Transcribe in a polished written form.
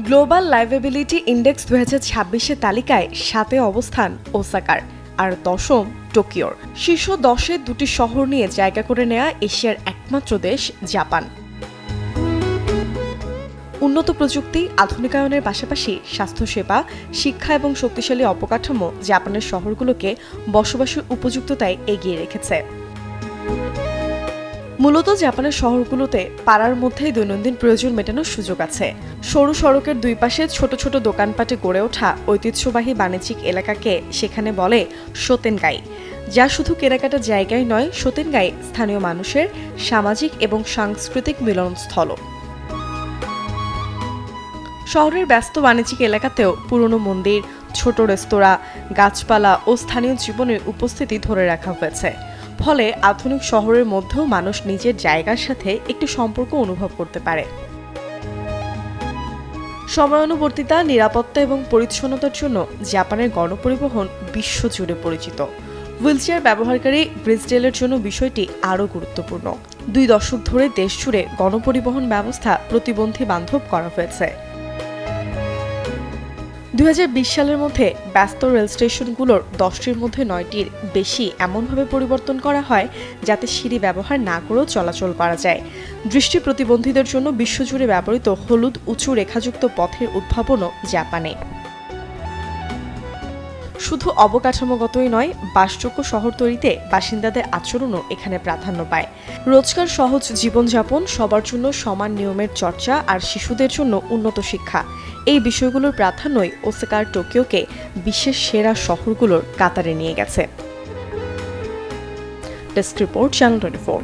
Global liveability index 2026-এর তালিকায় 7-এ অবস্থান ওসাকার আর 10ম টোকিওর। শীর্ষ 10-এ দুটি শহর নিয়ে জায়গা করে নেয়া এশিয়ার একমাত্র দেশ জাপান। উন্নত প্রযুক্তি, আধুনিকায়নের পাশাপাশি স্বাস্থ্যসেবা, শিক্ষা এবং শক্তিশালী অবকাঠামো জাপানের শহরগুলোকে বসবাসের উপযুক্ততায় এগিয়ে রেখেছে। মূলত জাপানের শহরগুলোতে পাড়ার মধ্যেই দৈনন্দিন প্রয়োজন মেটানোর সুযোগ আছে। সরু সড়কের দুই পাশে ছোট ছোট দোকানপাটে গড়ে ওঠা ঐতিহ্যবাহী বাণিজ্যিক এলাকাকে সেখানে বলে শোতেনগাই, যা শুধু কেনাকাটার জায়গায় নয়, শোতেনগাই স্থানীয় মানুষের সামাজিক এবং সাংস্কৃতিক মিলনস্থল। শহরের ব্যস্ত বাণিজ্যিক এলাকাতেও পুরনো মন্দির, ছোট রেস্তোরাঁ, গাছপালা ও স্থানীয় জীবনের উপস্থিতি ধরে রাখা হয়েছে। ফলে আধুনিক শহরের মধ্যেও মানুষ নিজের জায়গার সাথে একটি সম্পর্ক অনুভব করতে পারে। সময়ানুবর্তিতা, নিরাপত্তা এবং পরিচ্ছন্নতার জন্য জাপানের গণপরিবহন বিশ্বজুড়ে পরিচিত। হুইলচেয়ার ব্যবহারকারী ব্রিজডেলের জন্য বিষয়টি আরও গুরুত্বপূর্ণ। 2 দশক ধরে দেশজুড়ে গণপরিবহন ব্যবস্থা প্রতিবন্ধী বান্ধব করা হয়েছে। 2020 সালের মধ্যে ব্যস্ত রেল স্টেশনগুলোর 10টির মধ্যে 9টির বেশি এমনভাবে পরিবর্তন করা হয় যাতে সিঁড়ি ব্যবহার না করেও চলাচল করা যায়। দৃষ্টি প্রতিবন্ধীদের জন্য বিশ্বজুড়ে ব্যবহৃত হলুদ উঁচু রেখাযুক্ত পথের উদ্ভাবনও জাপানে। শুধু অবকাঠামোগতই নয়, বাসযোগ্য শহর তৈরিতে বাসিন্দাদের আচরণও এখানে প্রাধান্য পায়। রোজকার সহজ জীবনযাপন, সবার জন্য সমান নিয়মের চর্চা আর শিশুদের জন্য উন্নত শিক্ষা, এই বিষয়গুলোর প্রাধান্যই ওসাকা টোকিওকে বিশ্বের সেরা শহরগুলোর কাতারে নিয়ে গেছে। Desk report, channel 24।